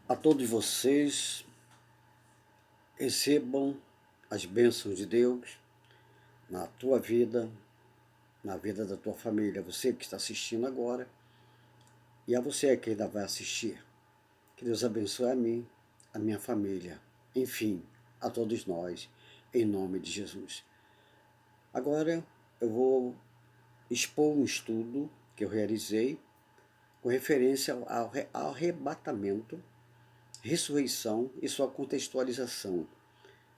A todos vocês, recebam as bênçãos de Deus na tua vida, na vida da tua família. Você que está assistindo agora e a você que ainda vai assistir. Que Deus abençoe a mim, a minha família, enfim, a todos nós, em nome de Jesus. Agora eu vou expor um estudo que eu realizei com referência ao arrebatamento, ressurreição e sua contextualização,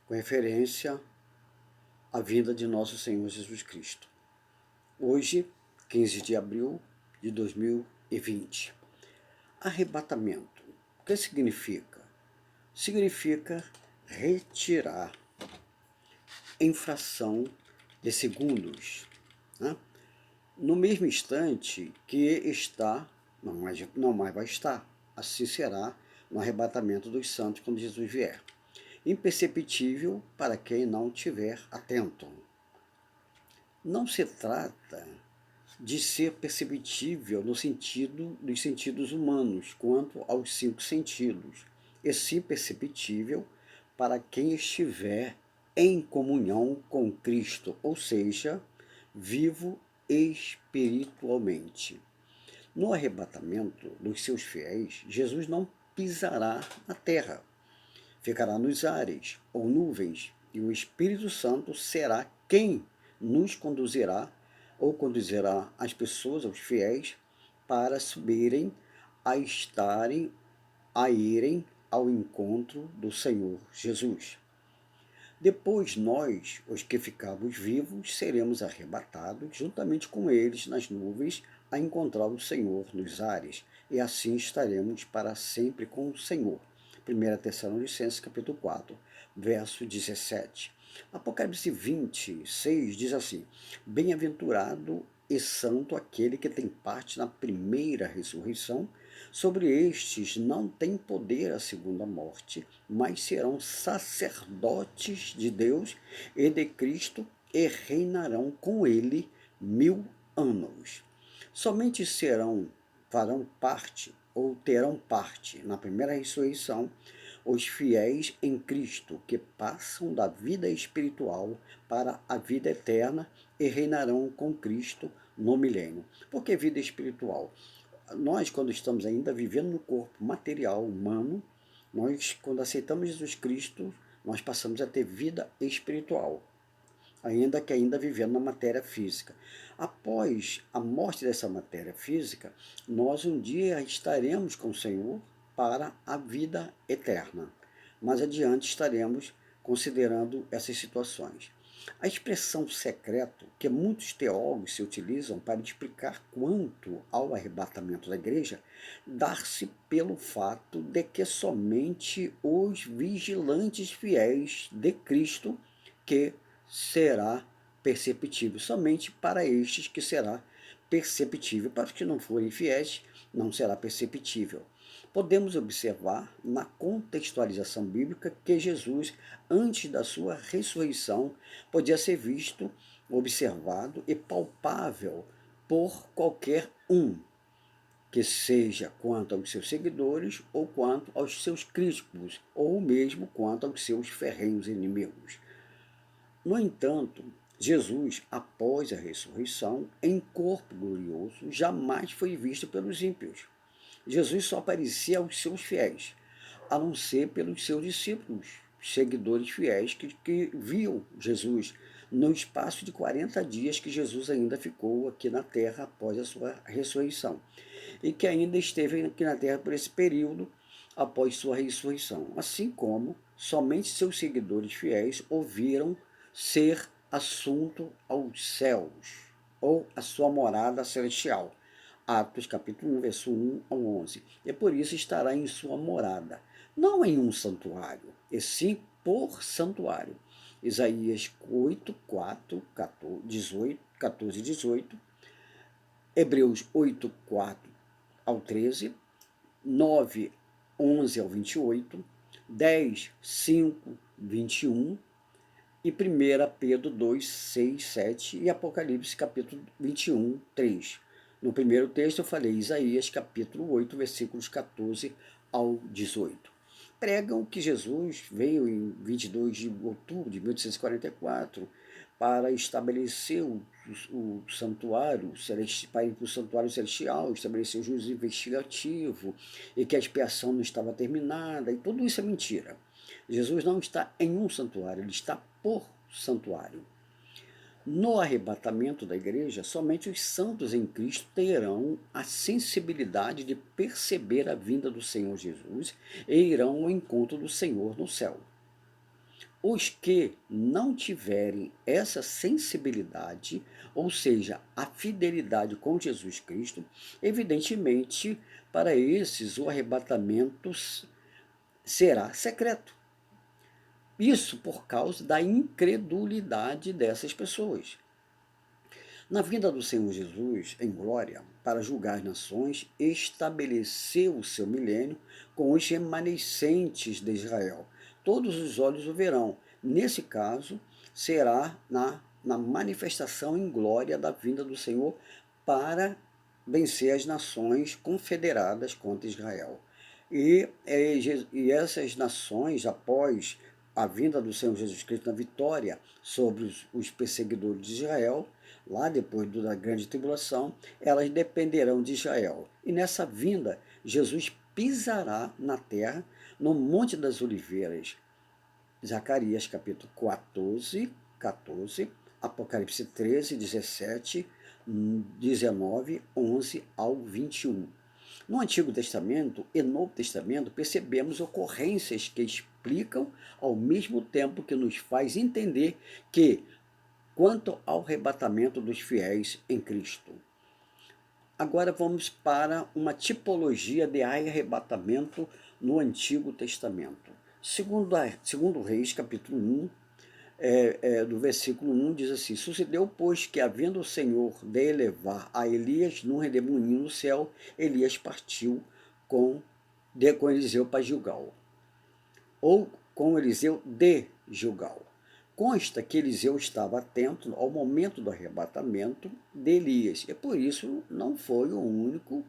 com referência à vinda de nosso Senhor Jesus Cristo. Hoje, 15 de abril de 2020. Arrebatamento. O que significa? Significa retirar em fração de segundos, né? No mesmo instante que está, não mais vai estar. Assim será no arrebatamento dos santos quando Jesus vier. Imperceptível para quem não estiver atento. Não se trata de ser perceptível no sentido dos sentidos humanos, quanto aos 5 sentidos, e sim perceptível para quem estiver em comunhão com Cristo, ou seja, vivo espiritualmente. No arrebatamento dos seus fiéis, Jesus não pisará na terra, ficará nos ares ou nuvens, e o Espírito Santo será quem nos conduzirá ou conduzirá as pessoas, os fiéis, para subirem a irem ao encontro do Senhor Jesus. Depois nós, os que ficarmos vivos, seremos arrebatados juntamente com eles nas nuvens a encontrar o Senhor nos ares, e assim estaremos para sempre com o Senhor. 1 Tessalonicenses capítulo 4, verso 17. Apocalipse 26 diz assim: Bem-aventurado e santo aquele que tem parte na primeira ressurreição. Sobre estes não tem poder a segunda morte, mas serão sacerdotes de Deus e de Cristo e reinarão com ele 1000 anos. Somente farão parte ou terão parte na primeira ressurreição os fiéis em Cristo, que passam da vida espiritual para a vida eterna e reinarão com Cristo no milênio. Por que vida espiritual? Nós, quando estamos ainda vivendo no corpo material humano, nós, quando aceitamos Jesus Cristo, nós passamos a ter vida espiritual, ainda vivendo na matéria física. Após a morte dessa matéria física, nós um dia estaremos com o Senhor para a vida eterna. Mais adiante estaremos considerando essas situações. A expressão secreto, que muitos teólogos se utilizam para explicar quanto ao arrebatamento da igreja, dá-se pelo fato de que somente os vigilantes fiéis de Cristo que será perceptível, somente para estes que será perceptível, para os que não forem fiéis, não será perceptível. Podemos observar na contextualização bíblica que Jesus, antes da sua ressurreição, podia ser visto, observado e palpável por qualquer um, que seja quanto aos seus seguidores ou quanto aos seus críticos, ou mesmo quanto aos seus ferrenhos inimigos. No entanto, Jesus, após a ressurreição, em corpo glorioso, jamais foi visto pelos ímpios. Jesus só aparecia aos seus fiéis, a não ser pelos seus discípulos, seguidores fiéis que viam Jesus no espaço de 40 dias que Jesus ainda ficou aqui na terra após a sua ressurreição, e que ainda esteve aqui na terra por esse período após sua ressurreição, assim como somente seus seguidores fiéis ouviram ser assunto aos céus, ou a sua morada celestial. Atos capítulo 1, verso 1 ao 11. E por isso estará em sua morada, não em um santuário, e sim por santuário. Isaías 8, 4, 14, 18, 14 e 18. Hebreus 8, 4 ao 13. 9, 11 ao 28. 10, 5, 21. E 1 Pedro 2, 6, 7 e Apocalipse capítulo 21, 3. No primeiro texto eu falei Isaías capítulo 8, versículos 14 ao 18. Pregam que Jesus veio em 22 de outubro de 1844 para estabelecer o santuário celestial, para ir para o santuário celestial, estabelecer o juízo investigativo e que a expiação não estava terminada, e tudo isso é mentira. Jesus não está em um santuário, ele está por santuário. No arrebatamento da igreja, somente os santos em Cristo terão a sensibilidade de perceber a vinda do Senhor Jesus e irão ao encontro do Senhor no céu. Os que não tiverem essa sensibilidade, ou seja, a fidelidade com Jesus Cristo, evidentemente, para esses o arrebatamento será secreto. Isso por causa da incredulidade dessas pessoas. Na vinda do Senhor Jesus, em glória, para julgar as nações, estabeleceu o seu milênio com os remanescentes de Israel. Todos os olhos o verão. Nesse caso, será na manifestação em glória da vinda do Senhor para vencer as nações confederadas contra Israel. E essas nações, após a vinda do Senhor Jesus Cristo na vitória sobre os perseguidores de Israel, lá depois da grande tribulação, elas dependerão de Israel. E nessa vinda, Jesus pisará na terra, no Monte das Oliveiras. Zacarias capítulo 14, Apocalipse 13, 17, 19, 11 ao 21. No Antigo Testamento e Novo Testamento, percebemos ocorrências que explicam ao mesmo tempo que nos faz entender que, quanto ao arrebatamento dos fiéis em Cristo. Agora vamos para uma tipologia de arrebatamento no Antigo Testamento. Segundo Reis, capítulo 1, do versículo 1, diz assim: Sucedeu, pois, que, havendo o Senhor de elevar a Elias num redemoinho no céu, Elias partiu com Eliseu para Gilgal, ou com Eliseu de Gilgal. Consta que Eliseu estava atento ao momento do arrebatamento de Elias, e por isso não foi o único,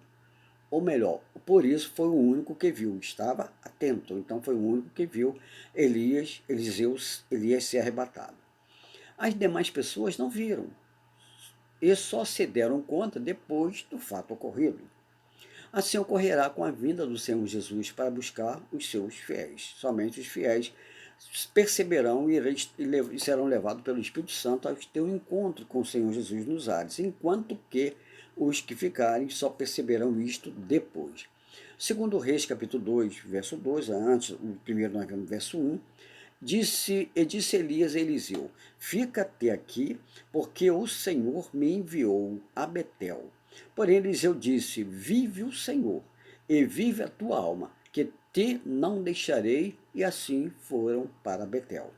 ou melhor, por isso foi o único que viu, estava atento, então foi o único que viu Elias ser arrebatado. As demais pessoas não viram, e só se deram conta depois do fato ocorrido. Assim ocorrerá com a vinda do Senhor Jesus para buscar os seus fiéis. Somente os fiéis perceberão e serão levados pelo Espírito Santo a ter um encontro com o Senhor Jesus nos ares, enquanto que os que ficarem só perceberão isto depois. Segundo Reis, capítulo 2, verso 2, antes, o primeiro nós vemos verso 1, disse Elias a Eliseu: Fica até aqui, porque o Senhor me enviou a Betel. Porém Eliseu disse: Vive o Senhor, e vive a tua alma, que te não deixarei. E assim foram para Betel.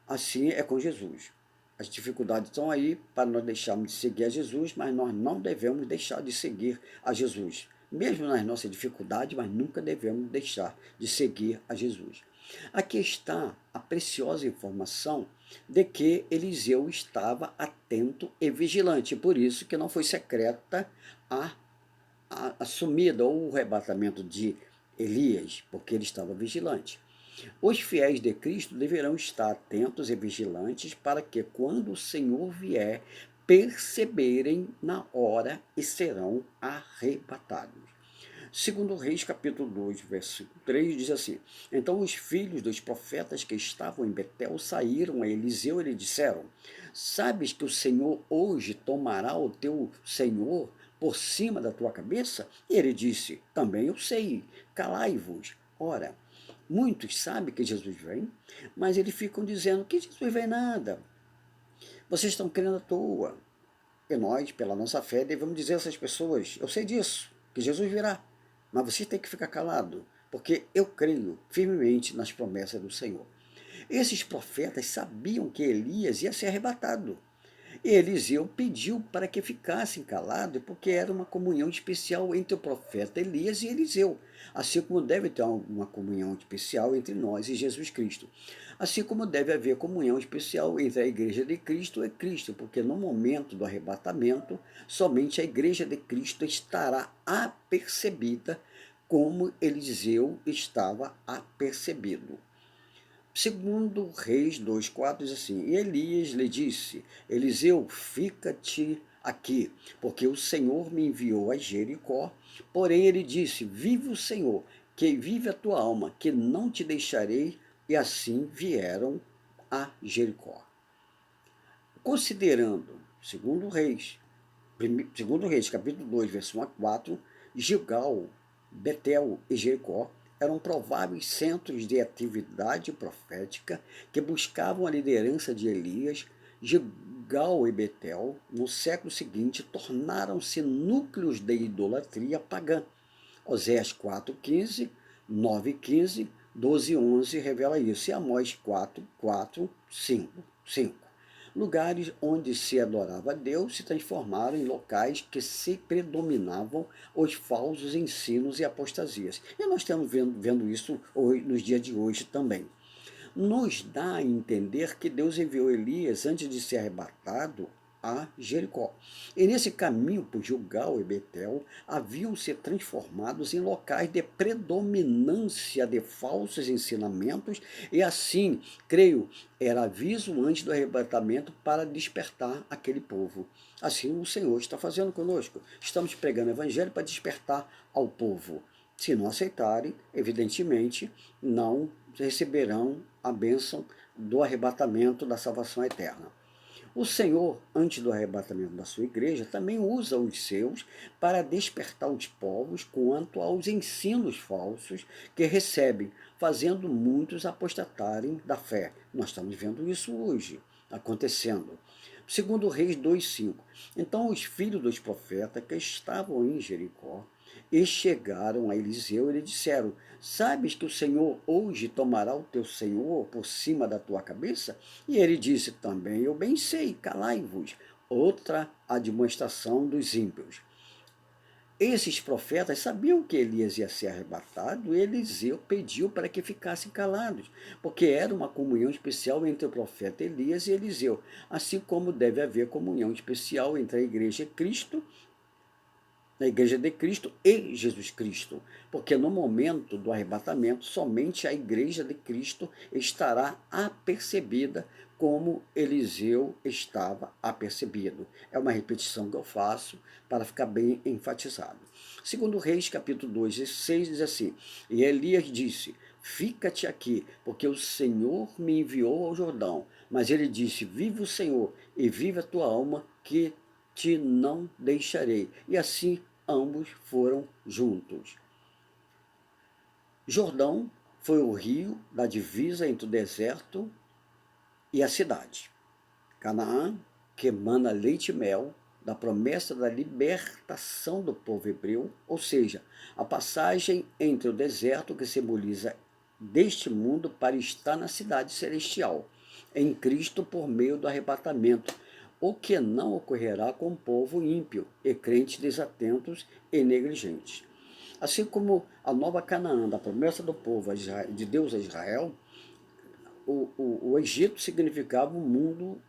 Assim é com Jesus. As dificuldades estão aí para nós deixarmos de seguir a Jesus, mas nós não devemos deixar de seguir a Jesus. Mesmo nas nossas dificuldades, mas nunca devemos deixar de seguir a Jesus. Aqui está a preciosa informação de que Eliseu estava atento e vigilante, por isso que não foi secreta a sumida ou o arrebatamento de Elias, porque ele estava vigilante. Os fiéis de Cristo deverão estar atentos e vigilantes para que, quando o Senhor vier, perceberem na hora e serão arrebatados. Segundo Reis, capítulo 2, versículo 3, diz assim: Então os filhos dos profetas que estavam em Betel saíram a Eliseu e lhe disseram: Sabes que o Senhor hoje tomará o teu senhor por cima da tua cabeça? E ele disse: Também eu sei, calai-vos. Ora, muitos sabem que Jesus vem, mas eles ficam dizendo que Jesus vem nada. Vocês estão crendo à toa. E nós, pela nossa fé, devemos dizer a essas pessoas: eu sei disso, que Jesus virá. Mas você tem que ficar calado, porque eu creio firmemente nas promessas do Senhor. Esses profetas sabiam que Elias ia ser arrebatado. E Eliseu pediu para que ficassem calados, porque era uma comunhão especial entre o profeta Elias e Eliseu, assim como deve ter uma comunhão especial entre nós e Jesus Cristo. Assim como deve haver comunhão especial entre a igreja de Cristo e Cristo, porque no momento do arrebatamento, somente a igreja de Cristo estará apercebida como Eliseu estava apercebido. Segundo Reis 2,4 diz assim: E Elias lhe disse: Eliseu, fica-te aqui, porque o Senhor me enviou a Jericó. Porém ele disse: Vive o Senhor, que vive a tua alma, que não te deixarei. E assim vieram a Jericó. Considerando, segundo Reis, capítulo 2, verso 1 a 4, Gilgal, Betel e Jericó eram prováveis centros de atividade profética que buscavam a liderança de Elias. Gilgal e Betel, no século seguinte, tornaram-se núcleos de idolatria pagã. Oséias 4,15, 9,15, 12,11 revela isso. E Amós 4, 5. Lugares onde se adorava a Deus se transformaram em locais que se predominavam os falsos ensinos e apostasias. E nós estamos vendo isso hoje, nos dias de hoje também. Nos dá a entender que Deus enviou Elias antes de ser arrebatado a Jericó. E nesse caminho por Gilgal e Betel haviam se transformados em locais de predominância de falsos ensinamentos e assim, creio, era aviso antes do arrebatamento para despertar aquele povo. Assim o Senhor está fazendo conosco. Estamos pregando o evangelho para despertar ao povo. Se não aceitarem, evidentemente, não receberão a bênção do arrebatamento da salvação eterna. O Senhor, antes do arrebatamento da sua igreja, também usa os seus para despertar os povos quanto aos ensinos falsos que recebem, fazendo muitos apostatarem da fé. Nós estamos vendo isso hoje acontecendo. Segundo Reis 2,5. Então os filhos dos profetas que estavam em Jericó e chegaram a Eliseu e lhe disseram: Sabes que o Senhor hoje tomará o teu senhor por cima da tua cabeça? E ele disse também: Eu bem sei, calai-vos. Outra admoestação dos ímpios. Esses profetas sabiam que Elias ia ser arrebatado e Eliseu pediu para que ficassem calados, porque era uma comunhão especial entre o profeta Elias e Eliseu, assim como deve haver comunhão especial entre a igreja de Cristo e Jesus Cristo, porque no momento do arrebatamento, somente a igreja de Cristo estará apercebida como Eliseu estava apercebido. É uma repetição que eu faço para ficar bem enfatizado. Segundo Reis, capítulo 2, 6, diz assim: E Elias disse: Fica-te aqui, porque o Senhor me enviou ao Jordão. Mas ele disse: Vive o Senhor e vive a tua alma, que te não deixarei. E assim ambos foram juntos. Jordão foi o rio da divisa entre o deserto e a cidade. Canaã, que emana leite e mel, da promessa da libertação do povo hebreu, ou seja, a passagem entre o deserto, que simboliza deste mundo, para estar na cidade celestial, em Cristo por meio do arrebatamento, o que não ocorrerá com o povo ímpio e crentes desatentos e negligentes. Assim como a nova Canaã, da promessa do povo de Deus a Israel, o Egito significava o mundo,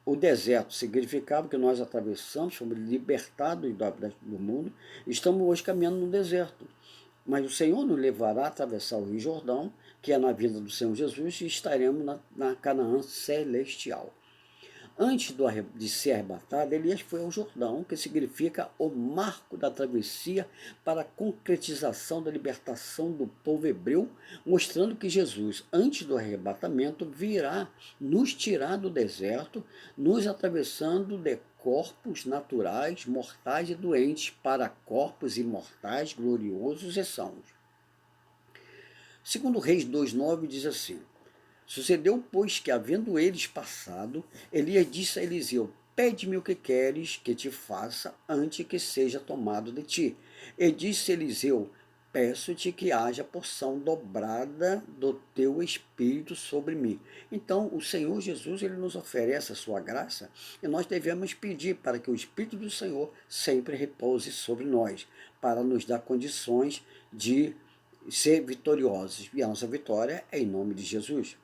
o deserto significava que nós atravessamos, fomos libertados do mundo, estamos hoje caminhando no deserto. Mas o Senhor nos levará a atravessar o Rio Jordão, que é na vida do Senhor Jesus, e estaremos na Canaã celestial. Antes de ser arrebatado, Elias foi ao Jordão, que significa o marco da travessia para a concretização da libertação do povo hebreu, mostrando que Jesus, antes do arrebatamento, virá nos tirar do deserto, nos atravessando de corpos naturais, mortais e doentes, para corpos imortais, gloriosos e sãos. Segundo Reis 2,9 diz assim: Sucedeu, pois, que, havendo eles passado, Elias disse a Eliseu: Pede-me o que queres que te faça antes que seja tomado de ti. E disse Eliseu: peço-te que haja porção dobrada do teu Espírito sobre mim. Então, o Senhor Jesus, ele nos oferece a sua graça e nós devemos pedir para que o Espírito do Senhor sempre repouse sobre nós, para nos dar condições de ser vitoriosos. E a nossa vitória é em nome de Jesus.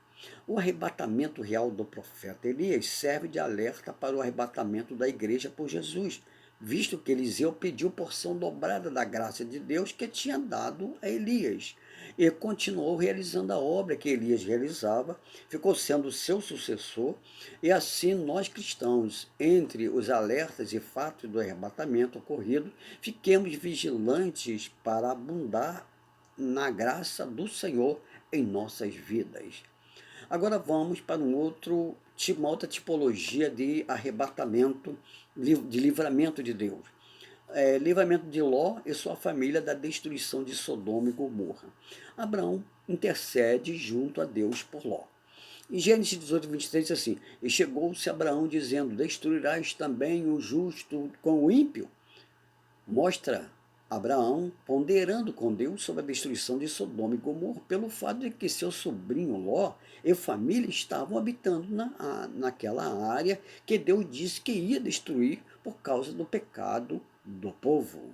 O arrebatamento real do profeta Elias serve de alerta para o arrebatamento da igreja por Jesus, visto que Eliseu pediu porção dobrada da graça de Deus que tinha dado a Elias. E continuou realizando a obra que Elias realizava, ficou sendo seu sucessor, e assim nós cristãos, entre os alertas e fatos do arrebatamento ocorrido, fiquemos vigilantes para abundar na graça do Senhor em nossas vidas. Agora vamos para uma outra tipologia de arrebatamento, de livramento de Deus. Livramento de Ló e sua família da destruição de Sodoma e Gomorra. Abraão intercede junto a Deus por Ló. Em Gênesis 18, 23 diz assim: E chegou-se Abraão dizendo: Destruirás também o justo com o ímpio? Mostra Abraão ponderando com Deus sobre a destruição de Sodoma e Gomorra, pelo fato de que seu sobrinho Ló e família estavam habitando naquela área que Deus disse que ia destruir por causa do pecado do povo.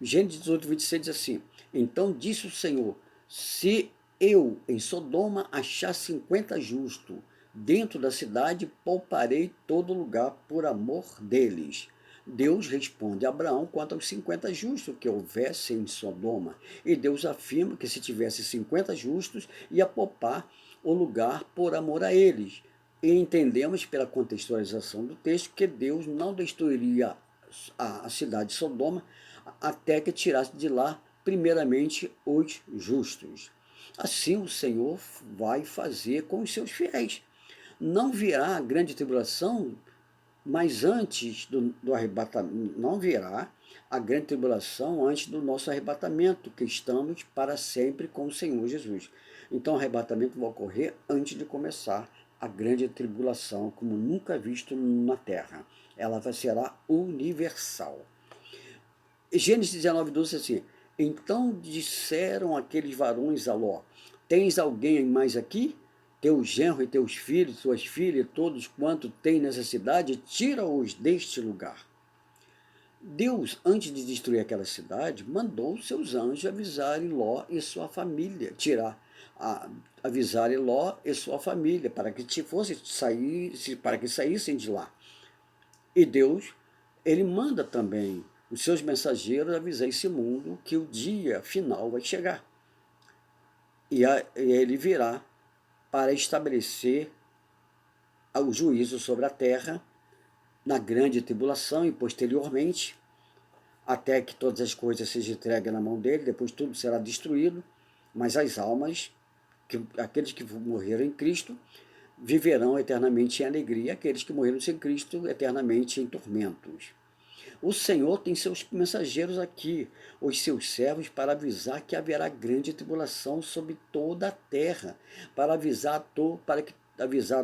Gênesis 18, 26 diz assim: Então disse o Senhor: Se eu em Sodoma achar 50 justos dentro da cidade, pouparei todo lugar por amor deles. Deus responde a Abraão quanto aos 50 justos que houvesse em Sodoma. E Deus afirma que se tivesse 50 justos, ia poupar o lugar por amor a eles. E entendemos pela contextualização do texto que Deus não destruiria a cidade de Sodoma até que tirasse de lá primeiramente os justos. Assim o Senhor vai fazer com os seus fiéis. Não virá a grande tribulação, mas antes do arrebatamento, não virá a grande tribulação antes do nosso arrebatamento, que estamos para sempre com o Senhor Jesus. Então o arrebatamento vai ocorrer antes de começar a grande tribulação, como nunca visto na terra. Ela será universal. Gênesis 19, 12 assim: Então disseram aqueles varões a Ló: Tens alguém mais aqui? Teu genro e teus filhos, tuas filhas, todos quanto tem nessa cidade, tira-os deste lugar. Deus, antes de destruir aquela cidade, mandou seus anjos avisarem Ló e sua família, avisarem Ló e sua família, para que para que saíssem de lá. E Deus, ele manda também os seus mensageiros avisar esse mundo que o dia final vai chegar. E ele virá para estabelecer o juízo sobre a terra na grande tribulação e posteriormente, até que todas as coisas sejam entregues na mão dele, depois tudo será destruído, mas as almas, aqueles que morreram em Cristo, viverão eternamente em alegria, aqueles que morreram sem Cristo, eternamente em tormentos. O Senhor tem seus mensageiros aqui, os seus servos, para avisar que haverá grande tribulação sobre toda a terra, para avisar a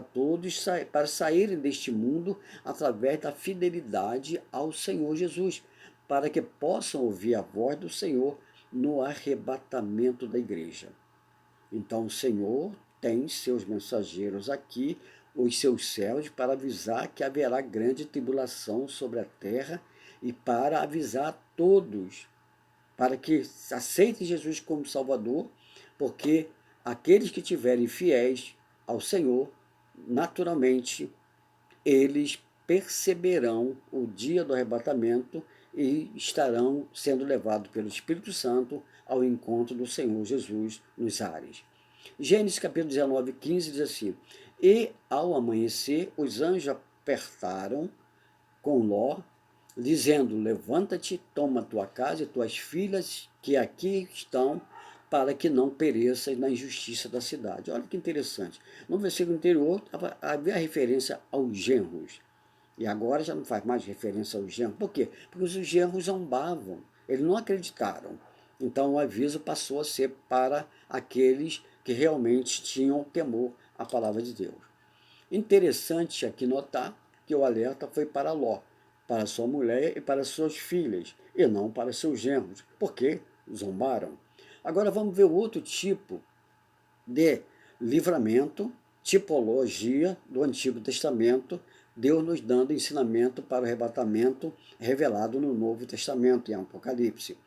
todos para saírem deste mundo através da fidelidade ao Senhor Jesus, para que possam ouvir a voz do Senhor no arrebatamento da igreja. Então o Senhor tem seus mensageiros aqui, os seus servos, para avisar que haverá grande tribulação sobre a terra e para avisar a todos, para que aceitem Jesus como Salvador, porque aqueles que tiverem fiéis ao Senhor, naturalmente, eles perceberão o dia do arrebatamento e estarão sendo levados pelo Espírito Santo ao encontro do Senhor Jesus nos ares. Gênesis capítulo 19, 15 diz assim: E ao amanhecer os anjos apertaram com Ló, dizendo: Levanta-te, toma tua casa e tuas filhas que aqui estão, para que não pereças na injustiça da cidade. Olha que interessante. No versículo anterior havia referência aos genros. E agora já não faz mais referência aos genros. Por quê? Porque os genros zombavam, eles não acreditaram. Então o aviso passou a ser para aqueles que realmente tinham temor à palavra de Deus. Interessante aqui notar que o alerta foi para Ló, para sua mulher e para suas filhas, e não para seus genros. Por quê? zombaram. Agora vamos ver o outro tipo de livramento, tipologia do Antigo Testamento, Deus nos dando ensinamento para o arrebatamento revelado no Novo Testamento, em Apocalipse.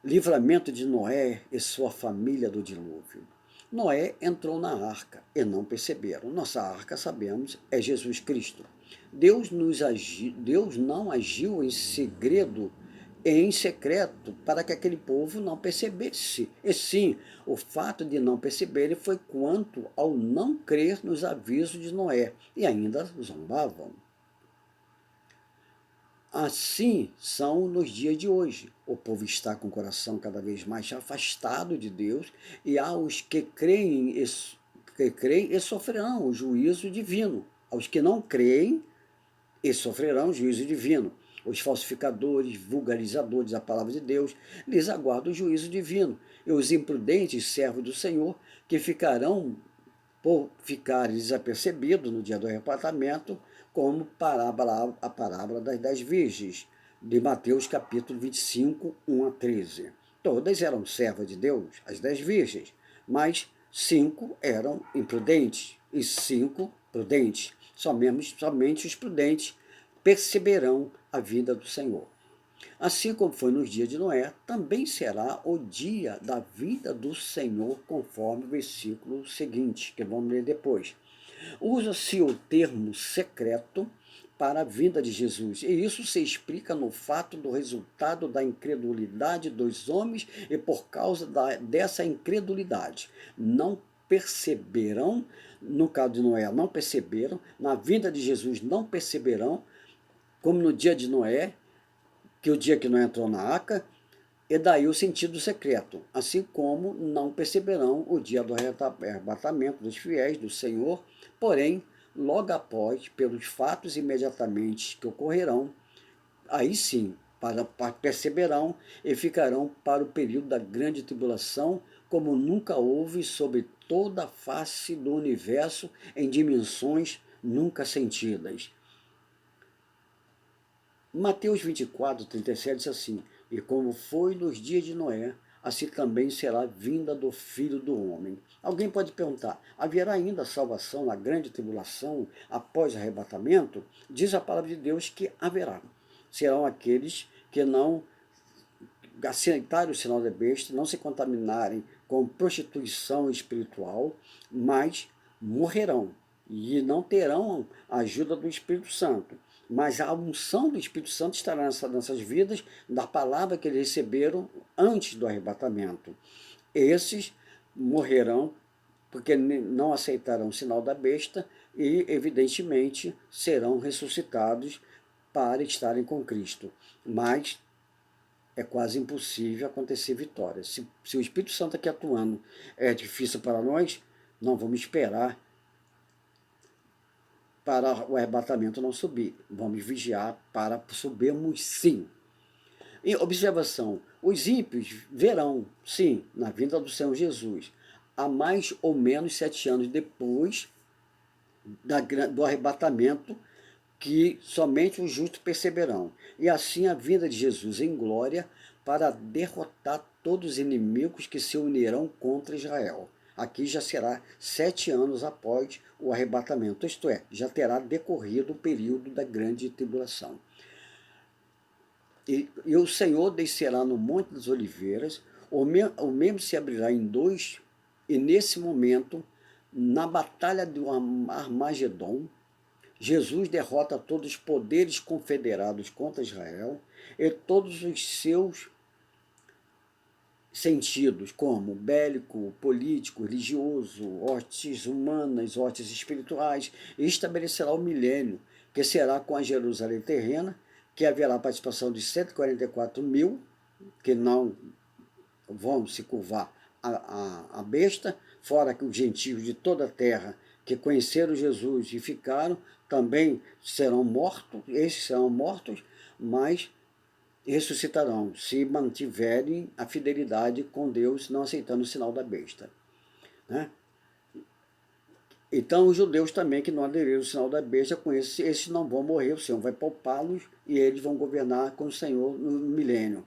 Livramento de Noé e sua família do dilúvio. Noé entrou na arca e não perceberam. Nossa arca, sabemos, é Jesus Cristo. Deus não agiu em segredo e em secreto para que aquele povo não percebesse. E sim, o fato de não perceberem foi quanto ao não crer nos avisos de Noé, e ainda zombavam. Assim são nos dias de hoje. O povo está com o coração cada vez mais afastado de Deus, e há os que creem e sofrerão o juízo divino. Aos que não creem e sofrerão o juízo divino. Os falsificadores, vulgarizadores da palavra de Deus, lhes aguarda o juízo divino. E os imprudentes servos do Senhor, que ficarão por ficarem desapercebidos no dia do arrebatamento, como a parábola das 10 virgens, de Mateus capítulo 25, 1 a 13. Todas eram servas de Deus, as 10 virgens, mas 5 eram imprudentes e 5 prudentes. Somente os prudentes perceberão a vinda do Senhor. Assim como foi nos dias de Noé, também será o dia da vinda do Senhor, conforme o versículo seguinte, que vamos ler depois. Usa-se o termo secreto para a vinda de Jesus, e isso se explica no fato do resultado da incredulidade dos homens, e por causa dessa incredulidade não perceberão, no caso de Noé, não perceberam, na vinda de Jesus não perceberão, como no dia de Noé, que o dia que não entrou na arca, e daí o sentido secreto, assim como não perceberão o dia do arrebatamento dos fiéis do Senhor, porém, logo após, pelos fatos imediatamente que ocorrerão, aí sim, perceberão e ficarão para o período da grande tribulação, como nunca houve sobre toda a face do universo, em dimensões nunca sentidas. Mateus 24, 37 diz assim: e como foi nos dias de Noé, assim também será a vinda do Filho do Homem. Alguém pode perguntar: haverá ainda salvação na grande tribulação após o arrebatamento? Diz a palavra de Deus que haverá. Serão aqueles que não aceitarem o sinal da besta, não se contaminarem com prostituição espiritual, mas morrerão e não terão a ajuda do Espírito Santo. Mas a unção do Espírito Santo estará nessas vidas, da palavra que eles receberam antes do arrebatamento. Esses morrerão porque não aceitarão o sinal da besta e, evidentemente, serão ressuscitados para estarem com Cristo. Mas é quase impossível acontecer vitória. Se o Espírito Santo aqui atuando é difícil para nós, não vamos esperar para o arrebatamento não subir. Vamos vigiar para subirmos sim. E observação, os ímpios verão, sim, na vinda do Senhor Jesus, há mais ou menos 7 anos depois do arrebatamento, que somente os justos perceberão. E assim a vinda de Jesus em glória para derrotar todos os inimigos que se unirão contra Israel. Aqui já será 7 anos após o arrebatamento, isto é, já terá decorrido o período da grande tribulação. E o Senhor descerá no Monte das Oliveiras, o mesmo se abrirá em dois, e nesse momento, na batalha do Armagedon, Jesus derrota todos os poderes confederados contra Israel e todos os seus sentidos, como bélico, político, religioso, hostes humanas, hostes espirituais, e estabelecerá o milênio, que será com a Jerusalém terrena, que haverá participação de 144 mil, que não vão se curvar à besta, fora que os gentios de toda a terra que conheceram Jesus e ficaram, também serão mortos, esses serão mortos, mas ressuscitarão, se mantiverem a fidelidade com Deus, não aceitando o sinal da besta. Né? Então, os judeus também que não aderiram ao sinal da besta, com esses não vão morrer, o Senhor vai poupá-los e eles vão governar com o Senhor no milênio.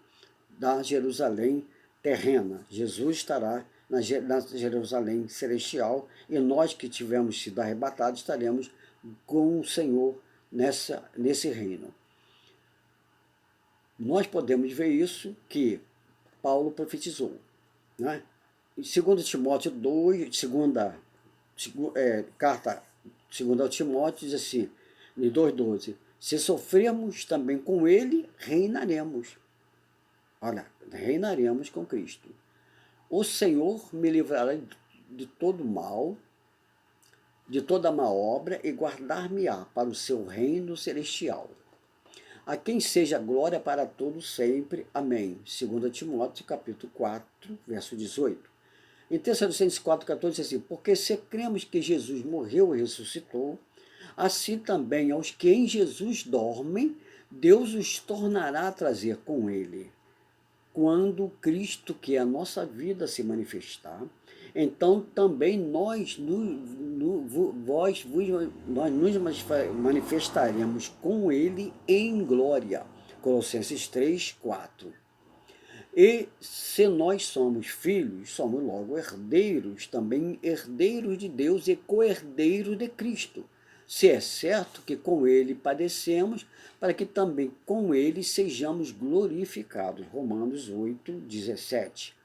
da Jerusalém terrena. Jesus estará na Jerusalém celestial, e nós que tivermos sido arrebatados estaremos com o Senhor nesse reino. Nós podemos ver isso que Paulo profetizou, né? Em 2 Timóteo 2, carta 2 Timóteo diz assim, em 2,12, se sofrermos também com ele, reinaremos. Olha, reinaremos com Cristo. O Senhor me livrará de todo mal, de toda má obra, e guardar-me-á para o seu reino celestial. A quem seja glória para todos sempre. Amém. 2 Timóteo, capítulo 4, verso 18. Em Tessalonicenses 4,14 diz assim, porque se cremos que Jesus morreu e ressuscitou, assim também aos que em Jesus dormem, Deus os tornará a trazer com ele. Quando Cristo, que é a nossa vida, se manifestar, então também nós nos manifestaremos com ele em glória. Colossenses 3, 4. E se nós somos filhos, somos logo herdeiros, também herdeiros de Deus e co-herdeiros de Cristo. Se é certo que com ele padecemos, para que também com ele sejamos glorificados. Romanos 8, 17.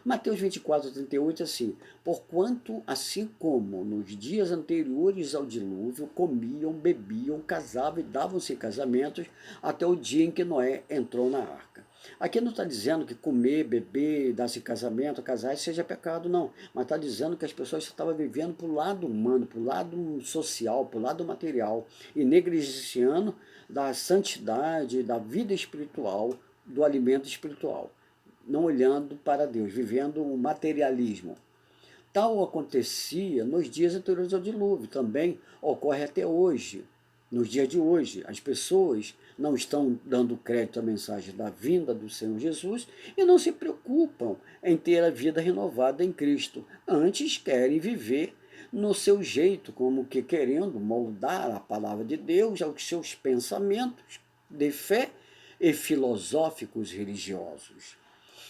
Mateus 24, 38, assim, porquanto, assim como nos dias anteriores ao dilúvio, comiam, bebiam, casavam e davam-se casamentos, até o dia em que Noé entrou na arca. Aqui não está dizendo que comer, beber, dar-se casamento, casar, seja pecado, não. Mas está dizendo que as pessoas estavam vivendo para o lado humano, para o lado social, para o lado material, e negligenciando da santidade, da vida espiritual, do alimento espiritual, não olhando para Deus, vivendo o materialismo. Tal acontecia nos dias anteriores ao dilúvio, também ocorre até hoje. Nos dias de hoje, as pessoas não estão dando crédito à mensagem da vinda do Senhor Jesus e não se preocupam em ter a vida renovada em Cristo. Antes querem viver no seu jeito, como que querendo moldar a palavra de Deus aos seus pensamentos de fé e filosóficos religiosos.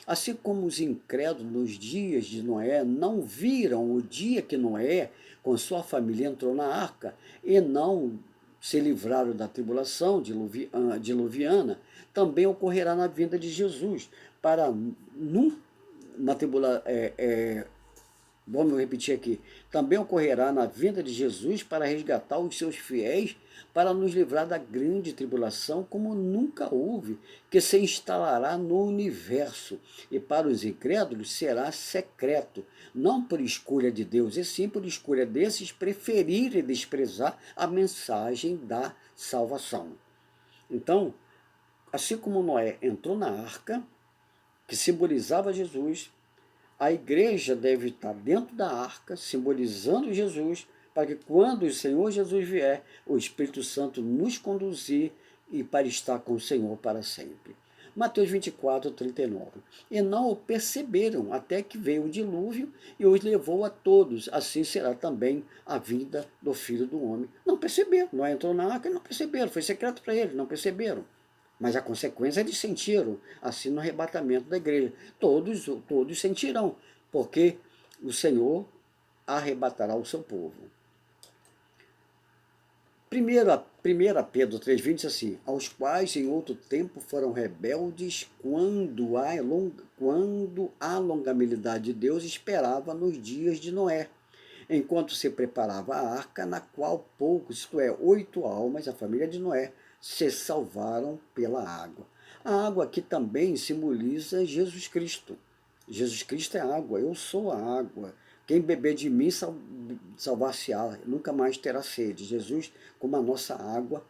Assim como os incrédulos nos dias de Noé não viram o dia que Noé, com sua família, entrou na arca e não se livraram da tribulação diluviana, também ocorrerá na vinda de Jesus, para na tribulação. Vamos repetir aqui. Também ocorrerá na vinda de Jesus para resgatar os seus fiéis, para nos livrar da grande tribulação, como nunca houve, que se instalará no universo. E para os incrédulos será secreto, não por escolha de Deus, e sim por escolha desses preferirem desprezar a mensagem da salvação. Então, assim como Noé entrou na arca, que simbolizava Jesus, a igreja deve estar dentro da arca, simbolizando Jesus, para que quando o Senhor Jesus vier, o Espírito Santo nos conduzir e para estar com o Senhor para sempre. Mateus 24, 39. E não o perceberam, até que veio o dilúvio e os levou a todos. Assim será também a vinda do Filho do Homem. Não perceberam, não entrou na arca e não perceberam, foi secreto para eles, não perceberam. Mas a consequência eles sentiram, assim no arrebatamento da igreja. Todos sentirão, porque o Senhor arrebatará o seu povo. 1 Pedro 3,20 diz assim, aos quais em outro tempo foram rebeldes quando a longanimidade de Deus esperava nos dias de Noé, enquanto se preparava a arca, na qual poucos, isto é, 8 almas, a família de Noé, se salvaram pela água. A água aqui também simboliza Jesus Cristo. Jesus Cristo é água, eu sou a água. Quem beber de mim salvar-se-á, nunca mais terá sede. Jesus como a nossa água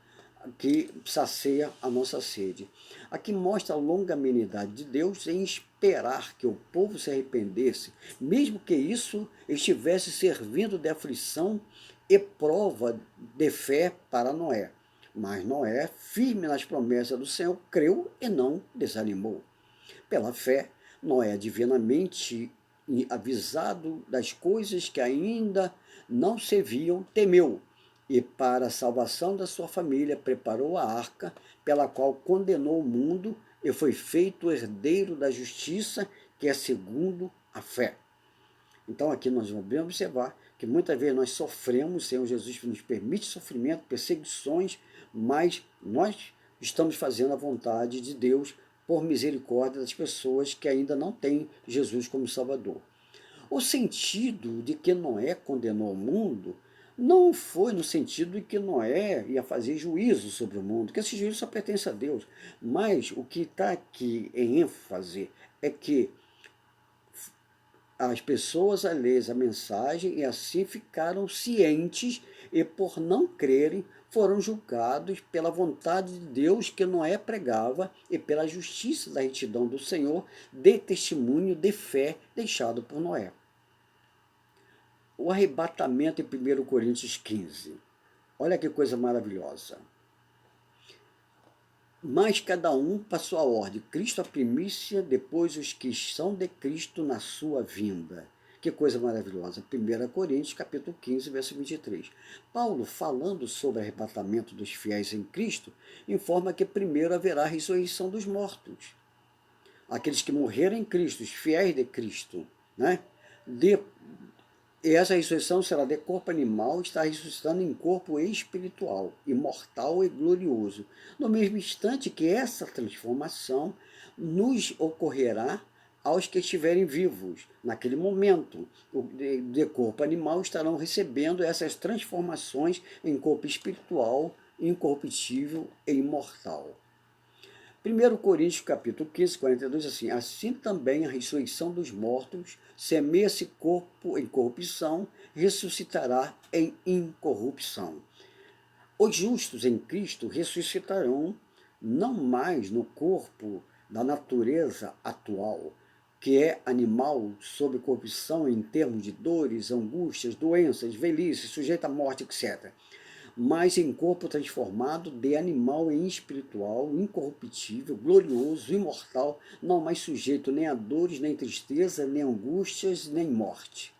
que sacia a nossa sede. Aqui mostra a longanimidade de Deus em esperar que o povo se arrependesse, mesmo que isso estivesse servindo de aflição e prova de fé para Noé. Mas Noé, firme nas promessas do Senhor, creu e não desanimou. Pela fé, Noé, divinamente avisado das coisas que ainda não se viam, temeu, e para a salvação da sua família preparou a arca, pela qual condenou o mundo e foi feito herdeiro da justiça, que é segundo a fé. Então aqui nós vamos bem observar que muitas vezes nós sofremos, o Senhor Jesus nos permite sofrimento, perseguições, mas nós estamos fazendo a vontade de Deus por misericórdia das pessoas que ainda não têm Jesus como Salvador. O sentido de que Noé condenou o mundo não foi no sentido de que Noé ia fazer juízo sobre o mundo, que esse juízo só pertence a Deus. Mas o que está aqui em ênfase é que as pessoas alheias à mensagem e assim ficaram cientes e, por não crerem, foram julgados pela vontade de Deus que Noé pregava e pela justiça da retidão do Senhor, de testemunho de fé deixado por Noé. O arrebatamento em 1 Coríntios 15. Olha que coisa maravilhosa. Mas cada um passou a ordem, Cristo a primícia, depois os que são de Cristo na sua vinda. Que coisa maravilhosa. 1 Coríntios, capítulo 15, verso 23. Paulo, falando sobre o arrebatamento dos fiéis em Cristo, informa que primeiro haverá a ressurreição dos mortos. Aqueles que morreram em Cristo, os fiéis de Cristo, né? E essa ressurreição será de corpo animal, está ressuscitando em corpo espiritual, imortal e glorioso. No mesmo instante que essa transformação nos ocorrerá aos que estiverem vivos. Naquele momento, de corpo animal estarão recebendo essas transformações em corpo espiritual, incorruptível e imortal. 1 Coríntios capítulo 15, 42, assim, assim também a ressurreição dos mortos, semeia-se corpo em corrupção, ressuscitará em incorrupção. Os justos em Cristo ressuscitarão não mais no corpo da natureza atual, que é animal sob corrupção em termos de dores, angústias, doenças, velhice, sujeita à morte, etc., mas em corpo transformado de animal em espiritual, incorruptível, glorioso, imortal, não mais sujeito nem a dores, nem tristeza, nem angústias, nem morte.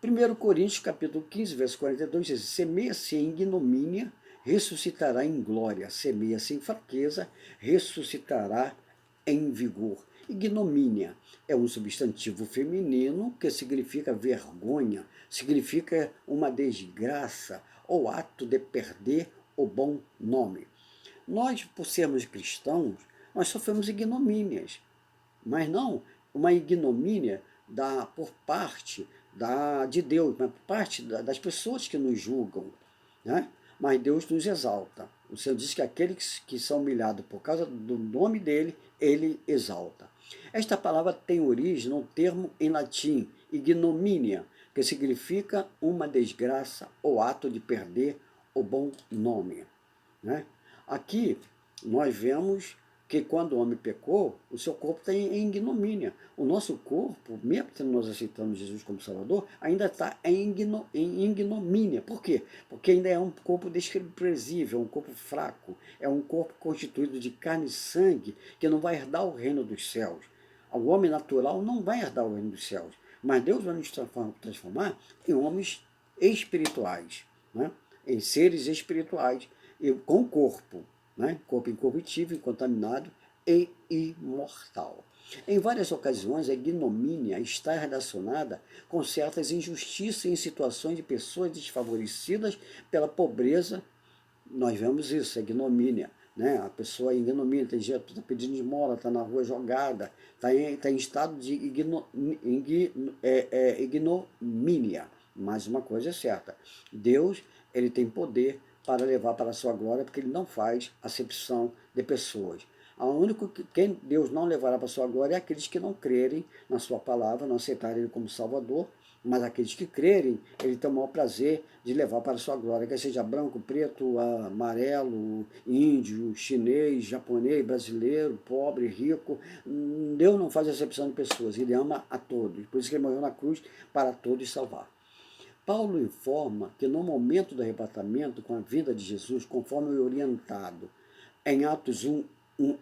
1 Coríntios capítulo 15, verso 42, diz: semeia-se em ignomínia, ressuscitará em glória, semeia-se em fraqueza, ressuscitará em vigor. Ignomínia é um substantivo feminino que significa vergonha, significa uma desgraça, ou ato de perder o bom nome. Nós, por sermos cristãos, nós sofremos ignomínias, mas não uma ignomínia por parte de Deus, mas por parte das pessoas que nos julgam, né? Mas Deus nos exalta. O Senhor diz que aqueles que são humilhados por causa do nome dele, ele exalta. Esta palavra tem origem no termo em latim, ignomínia, que significa uma desgraça ou ato de perder o bom nome, né? Aqui nós vemos que quando o homem pecou, o seu corpo está em ignomínia. O nosso corpo, mesmo que nós aceitamos Jesus como Salvador, ainda está em ignomínia. Por quê? Porque ainda é um corpo desprezível, um corpo fraco, é um corpo constituído de carne e sangue que não vai herdar o reino dos céus. O homem natural não vai herdar o reino dos céus, mas Deus vai nos transformar em homens espirituais, né? Em seres espirituais, e com corpo, né? Corpo incorruptível, incontaminado e imortal. Em várias ocasiões, a ignomínia está relacionada com certas injustiças em situações de pessoas desfavorecidas pela pobreza. Nós vemos isso, a ignomínia, né? A pessoa é ignomínia, tem gente que está pedindo esmola, está na rua jogada, está em estado de ignomínia. Mas uma coisa é certa, Deus, ele tem poder para levar para a sua glória, porque ele não faz acepção de pessoas. O único quem Deus não levará para a sua glória é aqueles que não crerem na sua palavra, não aceitarem ele como Salvador, mas aqueles que crerem, ele tem o maior prazer de levar para a sua glória, quer seja branco, preto, amarelo, índio, chinês, japonês, brasileiro, pobre, rico. Deus não faz acepção de pessoas, ele ama a todos, por isso que ele morreu na cruz para todos salvar. Paulo informa que no momento do arrebatamento, com a vinda de Jesus, conforme o orientado em Atos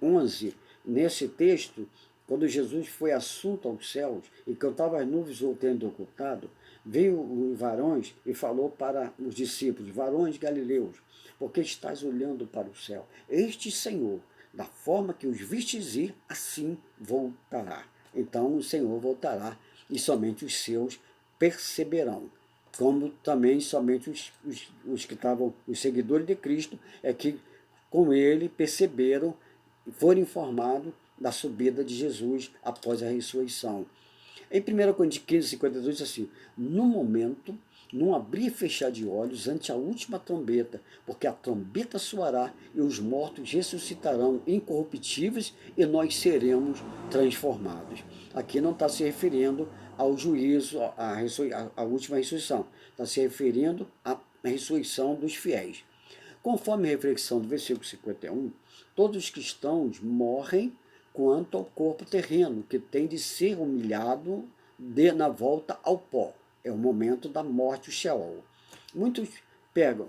11, nesse texto, quando Jesus foi assunto aos céus e cantava as nuvens o tendo ocultado, veio os varões e falou para os discípulos: varões galileus, porque estáis olhando para o céu? Este Senhor, da forma que os vistes ir, assim voltará. Então o Senhor voltará e somente os seus perceberão. Como também somente os que estavam, os seguidores de Cristo, é que com ele perceberam e foram informados da subida de Jesus após a ressurreição. Em 1 Coríntios 15, 52 diz assim: no momento, num abrir e fechar de olhos, ante a última trombeta, porque a trombeta soará e os mortos ressuscitarão incorruptíveis e nós seremos transformados. Aqui não está se referindo ao juízo, à última ressurreição, está se referindo à ressurreição dos fiéis. Conforme a reflexão do versículo 51, todos os cristãos morrem quanto ao corpo terreno, que tem de ser humilhado na volta ao pó. É o momento da morte, o Sheol. Muitos pegam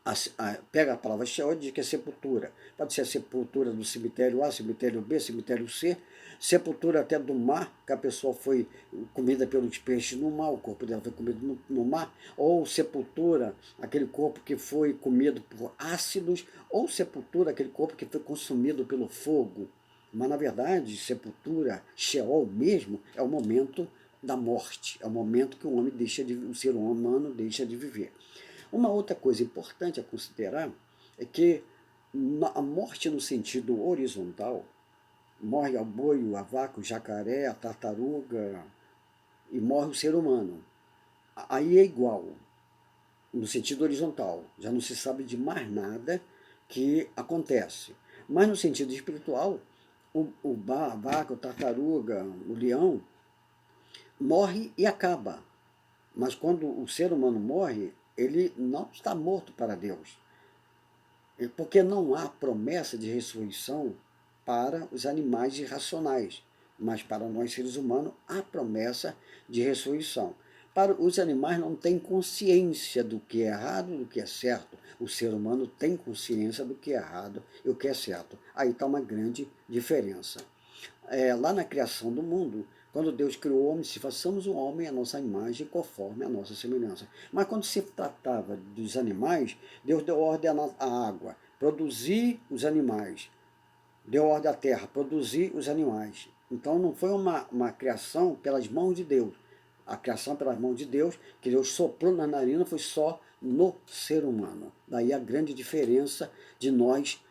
a palavra Sheol e diz que é sepultura. Pode ser a sepultura do cemitério A, cemitério B, cemitério C, sepultura até do mar, que a pessoa foi comida pelos peixes no mar, o corpo dela foi comido no mar, ou sepultura, aquele corpo que foi comido por ácidos, ou sepultura, aquele corpo que foi consumido pelo fogo. Mas, na verdade, sepultura, Sheol mesmo, é o momento da morte, é o momento que o ser humano deixa de viver. Uma outra coisa importante a considerar é que a morte no sentido horizontal, morre o boi, a vaca, o jacaré, a tartaruga e morre o ser humano. Aí é igual, no sentido horizontal, já não se sabe de mais nada que acontece. Mas no sentido espiritual, a vaca, a tartaruga, o leão, morre e acaba. Mas quando o ser humano morre, ele não está morto para Deus. Porque não há promessa de ressurreição para os animais irracionais, mas para nós seres humanos há promessa de ressurreição. Para os animais não têm consciência do que é errado e do que é certo. O ser humano tem consciência do que é errado e o que é certo. Aí está uma grande diferença. Lá na criação do mundo, quando Deus criou o homem, se façamos o homem à nossa imagem, conforme a nossa semelhança. Mas quando se tratava dos animais, Deus deu ordem à água, produzir os animais. Deu ordem à terra, produzir os animais. Então não foi uma criação pelas mãos de Deus. A criação pelas mãos de Deus, que Deus soprou na narina, foi só no ser humano. Daí a grande diferença de nós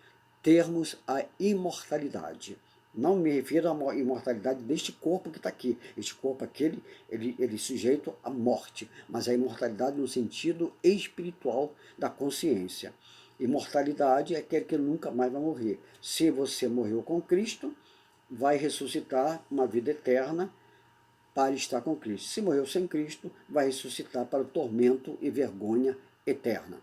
termos a imortalidade. Não me refiro à imortalidade deste corpo que está aqui. Este corpo aqui, ele é sujeito à morte, mas a imortalidade no sentido espiritual da consciência. Imortalidade é aquele que nunca mais vai morrer. Se você morreu com Cristo, vai ressuscitar uma vida eterna para estar com Cristo. Se morreu sem Cristo, vai ressuscitar para o tormento e vergonha eterna.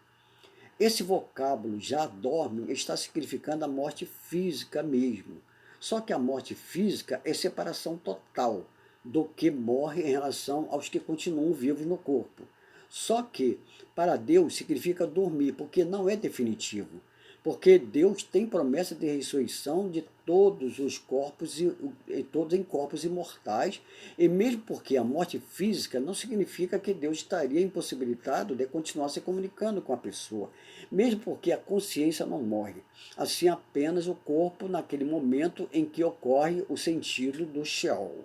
Esse vocábulo já dorme está significando a morte física mesmo. Só que a morte física é separação total do que morre em relação aos que continuam vivos no corpo. Só que para Deus significa dormir, porque não é definitivo. Porque Deus tem promessa de ressurreição de todos os corpos, e todos em corpos imortais, e mesmo porque a morte física não significa que Deus estaria impossibilitado de continuar se comunicando com a pessoa, mesmo porque a consciência não morre, assim apenas o corpo naquele momento em que ocorre o sentido do Sheol.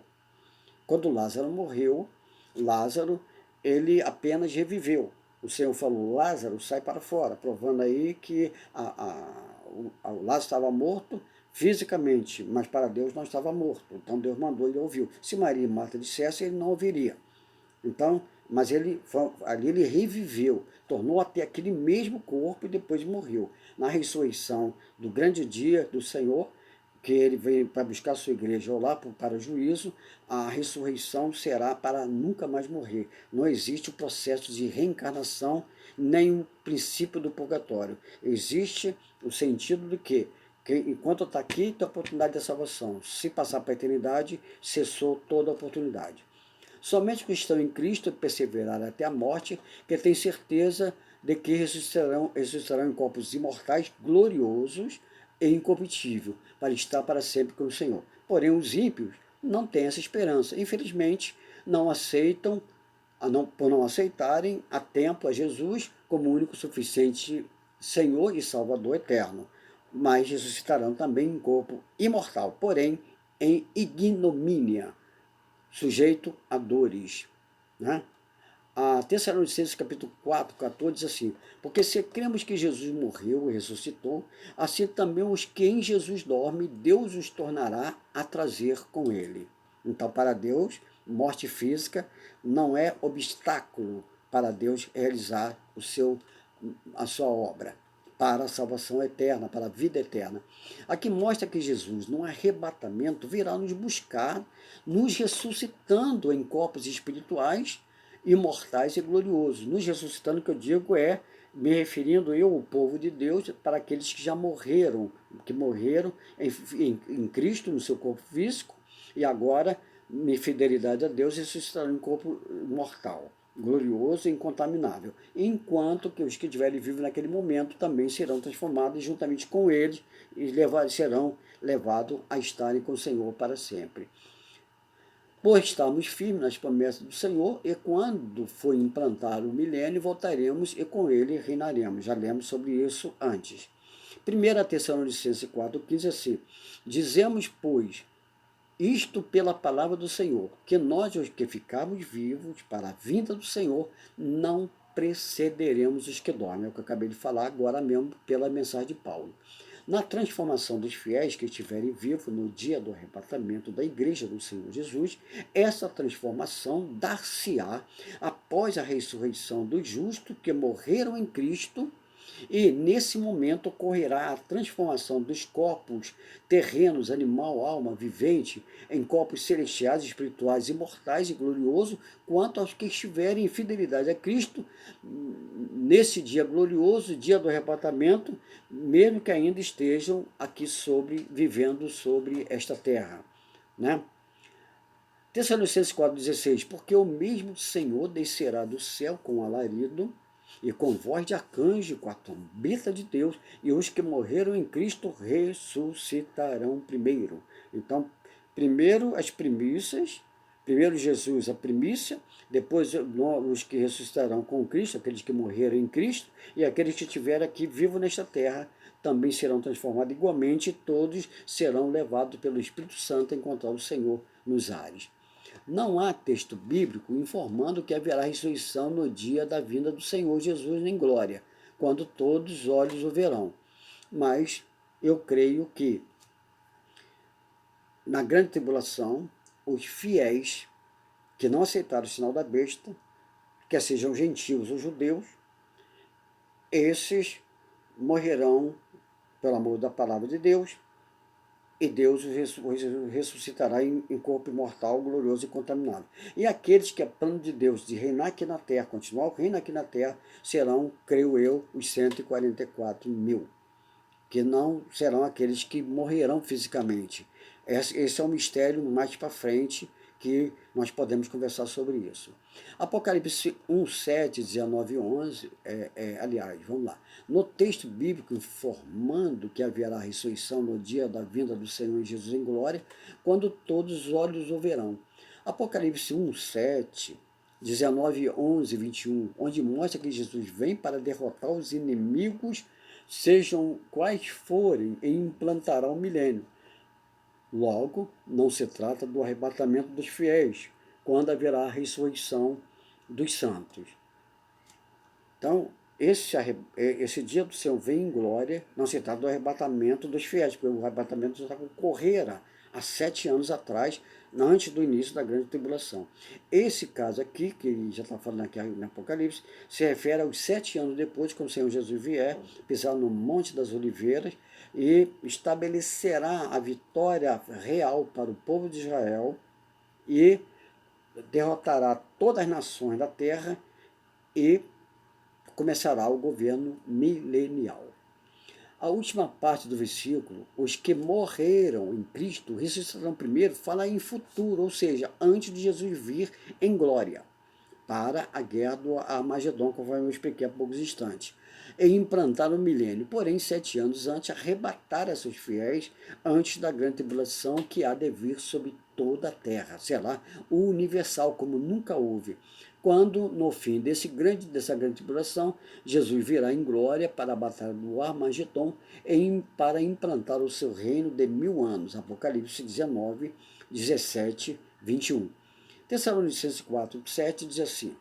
Quando Lázaro morreu, Lázaro, ele apenas reviveu. O Senhor falou, Lázaro, sai para fora, provando aí que o Lázaro estava morto fisicamente, mas para Deus não estava morto. Então Deus mandou, ele ouviu. Se Maria e Marta dissessem, ele não ouviria. Então, mas ali ele reviveu, tornou até aquele mesmo corpo e depois morreu. Na ressurreição do grande dia do Senhor, que ele veio para buscar a sua igreja ou lá para o juízo, a ressurreição será para nunca mais morrer. Não existe o processo de reencarnação, nem o princípio do purgatório. Existe o sentido de que enquanto está aqui, tem a oportunidade da salvação. Se passar para a eternidade, cessou toda a oportunidade. Somente os que estão em Cristo perseverarão até a morte, que tem certeza de que ressuscitarão em corpos imortais, gloriosos e incorruptíveis, para estar para sempre com o Senhor. Porém, os ímpios não têm essa esperança. Infelizmente, não aceitam, por não aceitarem a tempo a Jesus como único suficiente Senhor e Salvador eterno. mas ressuscitarão também em corpo imortal, porém em ignomínia, sujeito a dores. Né? A Tessalonicenses capítulo 4, 14 diz assim: porque se cremos que Jesus morreu e ressuscitou, assim também os que em Jesus dormem, Deus os tornará a trazer com ele. Então, para Deus, morte física não é obstáculo para Deus realizar a sua obra, para a salvação eterna, para a vida eterna. Aqui mostra que Jesus, no arrebatamento, virá nos buscar, nos ressuscitando em corpos espirituais, imortais e gloriosos. Nos ressuscitando, que eu digo, é me referindo eu, o povo de Deus, para aqueles que já morreram, que morreram em Cristo, no seu corpo físico, e agora, em fidelidade a Deus, ressuscitarão em corpo mortal, glorioso e incontaminável, enquanto que os que estiverem vivos naquele momento também serão transformados juntamente com eles e serão levados a estarem com o Senhor para sempre. Pois estamos firmes nas promessas do Senhor, e quando for implantar o milênio, voltaremos e com ele reinaremos. Já lemos sobre isso antes. 1 Tessalonicenses 4,15 assim: dizemos, pois, isto pela palavra do Senhor, que nós, os que ficarmos vivos para a vinda do Senhor, não precederemos os que dormem. É o que eu acabei de falar agora mesmo pela mensagem de Paulo. Na transformação dos fiéis que estiverem vivos no dia do arrebatamento da igreja do Senhor Jesus, essa transformação dar-se-á após a ressurreição dos justos que morreram em Cristo, e nesse momento ocorrerá a transformação dos corpos terrenos, animal, alma, vivente, em corpos celestiais, espirituais, imortais e gloriosos, quanto aos que estiverem em fidelidade a Cristo nesse dia glorioso, dia do arrebatamento, mesmo que ainda estejam aqui vivendo sobre esta terra. Né? Tessalonicenses 4,16: porque o mesmo Senhor descerá do céu com alarido, e com voz de arcanjo, com a trombeta de Deus, e os que morreram em Cristo ressuscitarão primeiro. Então, primeiro as primícias, primeiro Jesus a primícia, depois os que ressuscitarão com Cristo, aqueles que morreram em Cristo, e aqueles que estiverem aqui vivos nesta terra também serão transformados igualmente, e todos serão levados pelo Espírito Santo a encontrar o Senhor nos ares. Não há texto bíblico informando que haverá ressurreição no dia da vinda do Senhor Jesus em glória, quando todos os olhos o verão. Mas eu creio que na grande tribulação, os fiéis que não aceitaram o sinal da besta, quer sejam gentios ou judeus, esses morrerão pelo amor da palavra de Deus, e Deus os ressuscitará em corpo imortal, glorioso e contaminado. E aqueles que é plano de Deus de reinar aqui na terra, continuar o reino aqui na terra, serão, creio eu, os 144 mil, que não serão aqueles que morrerão fisicamente. Esse é um mistério mais para frente, que nós podemos conversar sobre isso. Apocalipse 1, 7, 19 e 11, aliás, vamos lá. No texto bíblico informando que haverá ressurreição no dia da vinda do Senhor Jesus em glória, quando todos os olhos o verão. Apocalipse 1, 7, 19, 11 e 21, onde mostra que Jesus vem para derrotar os inimigos, sejam quais forem, e implantará o milênio. Logo, não se trata do arrebatamento dos fiéis, quando haverá a ressurreição dos santos. Então, esse dia do Senhor vem em glória, não se trata do arrebatamento dos fiéis, porque o arrebatamento já ocorrera há 7 anos atrás, antes do início da grande tribulação. Esse caso aqui, que já está falando aqui no Apocalipse, se refere aos 7 anos depois, quando o Senhor Jesus vier, pisar no Monte das Oliveiras, e estabelecerá a vitória real para o povo de Israel, e derrotará todas as nações da terra, e começará o governo milenial. A última parte do versículo, os que morreram em Cristo ressuscitarão primeiro, fala em futuro, ou seja, antes de Jesus vir em glória. para a guerra do Armagedon, conforme eu expliquei há poucos instantes, e implantar o milênio, porém 7 anos antes, arrebatar esses fiéis antes da grande tribulação que há de vir sobre toda a terra, será o universal, como nunca houve, quando, no fim dessa grande tribulação, Jesus virá em glória para a batalha do Armagedon e para implantar o seu reino de 1000 anos, Apocalipse 19, 17, 21. Tessalonicenses 4, 7 diz assim,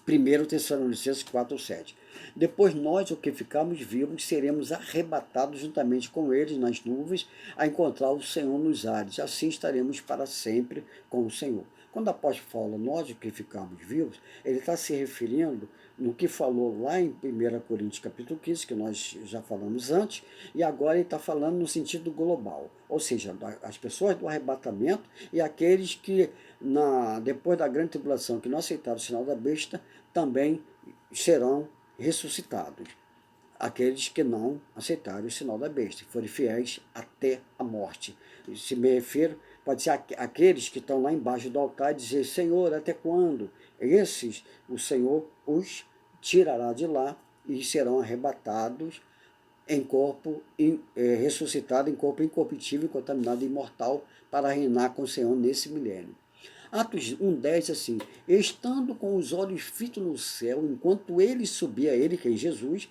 1 Tessalonicenses 4, 7. Depois nós, o que ficarmos vivos, seremos arrebatados juntamente com eles nas nuvens a encontrar o Senhor nos ares. Assim estaremos para sempre com o Senhor. Quando o apóstolo fala nós, o que ficarmos vivos, ele está se referindo no que falou lá em 1 Coríntios capítulo 15, que nós já falamos antes, e agora ele está falando no sentido global, ou seja, as pessoas do arrebatamento e aqueles que, depois da grande tribulação, que não aceitaram o sinal da besta, também serão ressuscitados. Aqueles que não aceitaram o sinal da besta, que forem fiéis até a morte. Se me refiro, pode ser aqueles que estão lá embaixo do altar e dizer, Senhor, até quando? Esses, o Senhor os tirará de lá e serão arrebatados em corpo, ressuscitado em corpo incorruptível, contaminado e imortal, para reinar com o Senhor nesse milênio. Atos 1,10 assim, estando com os olhos fitos no céu, enquanto ele subia, ele que é Jesus,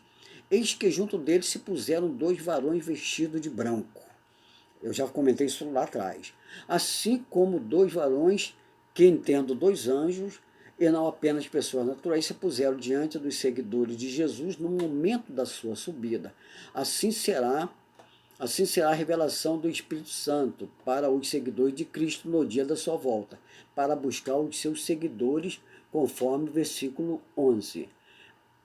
eis que junto dele se puseram 2 varões vestidos de branco. Eu já comentei isso lá atrás. Assim como 2 varões, que entendo 2 anjos, e não apenas pessoas naturais, se puseram diante dos seguidores de Jesus no momento da sua subida. Assim será a revelação do Espírito Santo para os seguidores de Cristo no dia da sua volta, para buscar os seus seguidores, conforme o versículo 11.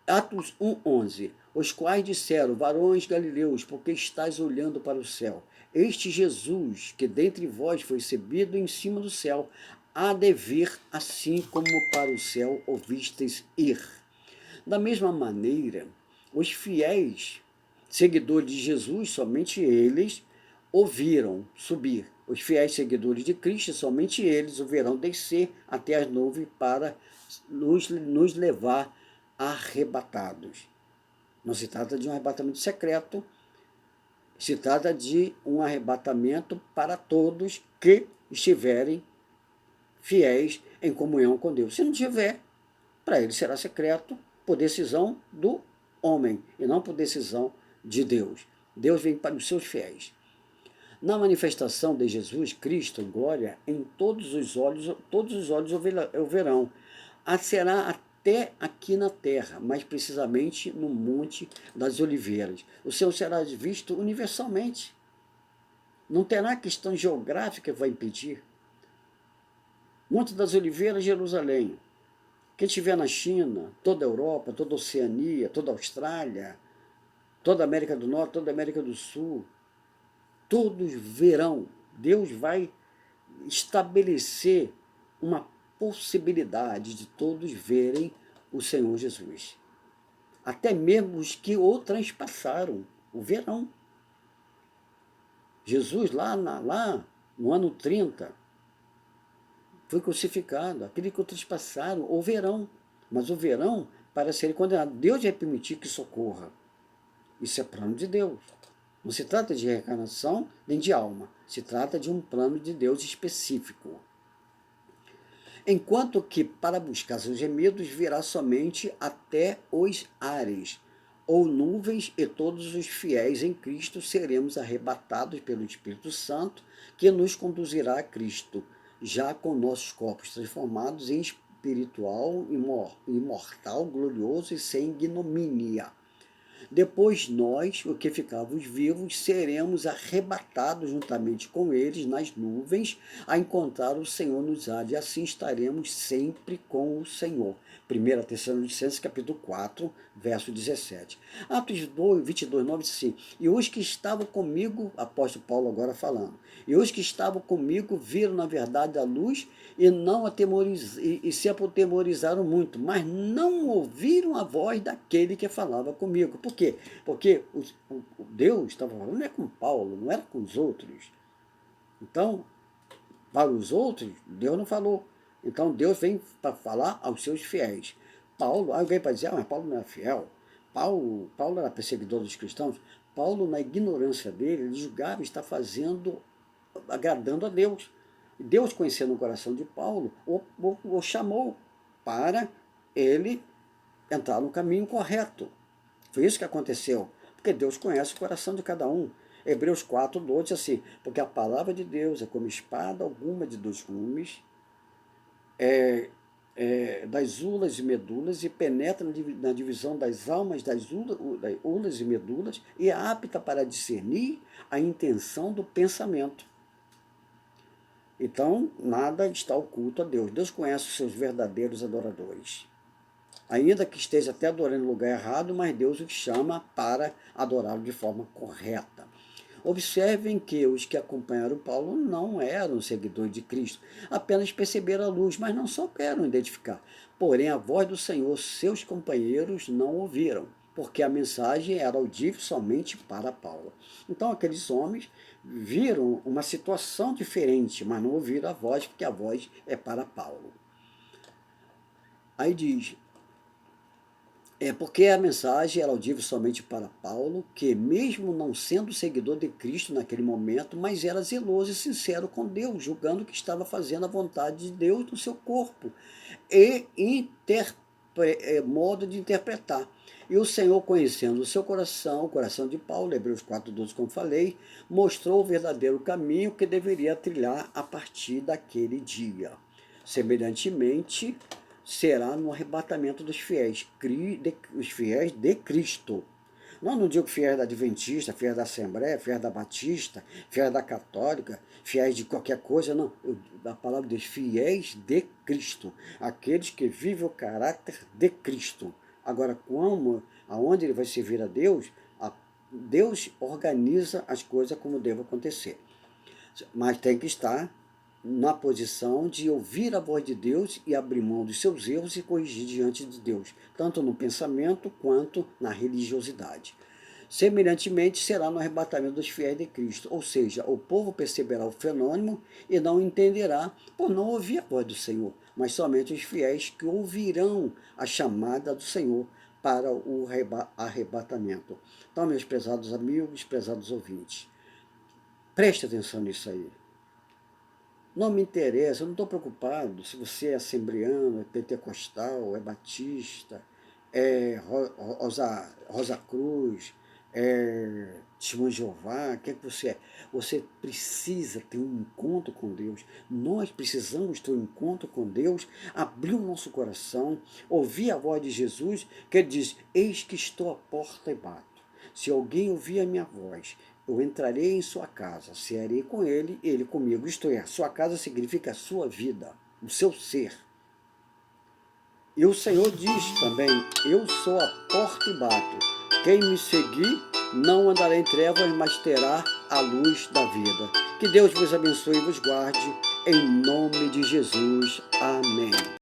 Atos 1,11, os quais disseram, varões galileus, porque estáis olhando para o céu? Este Jesus, que dentre vós foi recebido em cima do céu, há de vir assim como para o céu o vistes ir. Da mesma maneira, os fiéis seguidores de Jesus, somente eles o viram subir. Os fiéis seguidores de Cristo, somente eles o verão descer até as nuvens para nos levar arrebatados. Não se trata de um arrebatamento secreto, se trata de um arrebatamento para todos que estiverem fiéis em comunhão com Deus. Se não tiver, para ele será secreto por decisão do homem e não por decisão de Deus. Deus vem para os seus fiéis. Na manifestação de Jesus Cristo em glória, em todos os olhos o verão. Será até aqui na terra, mais precisamente no Monte das Oliveiras. O Senhor será visto universalmente. Não terá questão geográfica que vai impedir. Monte das Oliveiras, Jerusalém. Quem estiver na China, toda a Europa, toda a Oceania, toda a Austrália, toda a América do Norte, toda a América do Sul, todos verão. Deus vai estabelecer uma possibilidade de todos verem o Senhor Jesus. Até mesmo os que o transpassaram, o verão. Jesus lá no ano 30 foi crucificado. Aquele que o transpassaram, o verão. Mas o verão, para ser condenado, Deus vai permitir que socorra. Isso é plano de Deus. Não se trata de reencarnação nem de alma. Se trata de um plano de Deus específico. Enquanto que, para buscar seus gemidos, virá somente até os ares, ou nuvens, e todos os fiéis em Cristo seremos arrebatados pelo Espírito Santo, que nos conduzirá a Cristo, já com nossos corpos transformados em espiritual, imortal, glorioso e sem ignomínia. Depois nós, o que ficarmos vivos, seremos arrebatados juntamente com eles nas nuvens a encontrar o Senhor nos ares, e assim estaremos sempre com o Senhor. 1 Tessalonicenses capítulo 4, verso 17. Atos 22, 9 diz assim, e os que estavam comigo, apóstolo Paulo agora falando, e os que estavam comigo viram na verdade a luz e se atemorizaram muito, mas não ouviram a voz daquele que falava comigo. Por quê? Porque o Deus estava falando, não é com Paulo, não era com os outros. Então, para os outros, Deus não falou. Então Deus vem para falar aos seus fiéis. Paulo, alguém para dizer, mas Paulo não era fiel. Paulo era perseguidor dos cristãos. Paulo, na ignorância dele, ele julgava estar fazendo, agradando a Deus. Deus, conhecendo o coração de Paulo, o chamou para ele entrar no caminho correto. Foi isso que aconteceu, porque Deus conhece o coração de cada um. Hebreus 4:12 diz assim, porque a palavra de Deus é como espada alguma de dois gumes, das ulas e medulas, e penetra na divisão das almas, das ulas e medulas, e é apta para discernir a intenção do pensamento. Então, nada está oculto a Deus. Deus conhece os seus verdadeiros adoradores. Ainda que esteja até adorando no lugar errado, mas Deus os chama para adorá-lo de forma correta. Observem que os que acompanharam Paulo não eram seguidores de Cristo, apenas perceberam a luz, mas não souberam identificar. Porém, a voz do Senhor, seus companheiros não ouviram, porque a mensagem era audível somente para Paulo. Então, aqueles homens viram uma situação diferente, mas não ouviram a voz, porque a voz é para Paulo. Aí diz, porque a mensagem era audível somente para Paulo, que mesmo não sendo seguidor de Cristo naquele momento, mas era zeloso e sincero com Deus, julgando que estava fazendo a vontade de Deus no seu corpo, e modo de interpretar. E o Senhor, conhecendo o seu coração, o coração de Paulo, Hebreus 4:12, como falei, mostrou o verdadeiro caminho que deveria trilhar a partir daquele dia. Semelhantemente, será no arrebatamento dos fiéis, os fiéis de Cristo. Não digo fiéis da Adventista, fiéis da Assembleia, fiéis da Batista, fiéis da Católica, fiéis de qualquer coisa, não. A palavra diz fiéis de Cristo, aqueles que vivem o caráter de Cristo. Agora, aonde ele vai servir a Deus, Deus organiza as coisas como deve acontecer. Mas tem que estar na posição de ouvir a voz de Deus e abrir mão dos seus erros e corrigir diante de Deus, tanto no pensamento quanto na religiosidade. Semelhantemente, será no arrebatamento dos fiéis de Cristo, ou seja, o povo perceberá o fenômeno e não entenderá por não ouvir a voz do Senhor, mas somente os fiéis que ouvirão a chamada do Senhor para o arrebatamento. Então, meus prezados amigos, prezados ouvintes, preste atenção nisso aí. Não me interessa, eu não estou preocupado se você é assembleano, é pentecostal, é batista, é Rosa Cruz, é Testemunho de Jeová, o que é que você é? Você precisa ter um encontro com Deus. Nós precisamos ter um encontro com Deus, abrir o nosso coração, ouvir a voz de Jesus, que ele diz, eis que estou à porta e bato. Se alguém ouvir a minha voz, eu entrarei em sua casa, cearei com ele, ele comigo. Isto é, sua casa significa a sua vida, o seu ser. E o Senhor diz também, eu sou a porta e bato. Quem me seguir não andará em trevas, mas terá a luz da vida. Que Deus vos abençoe e vos guarde, em nome de Jesus. Amém.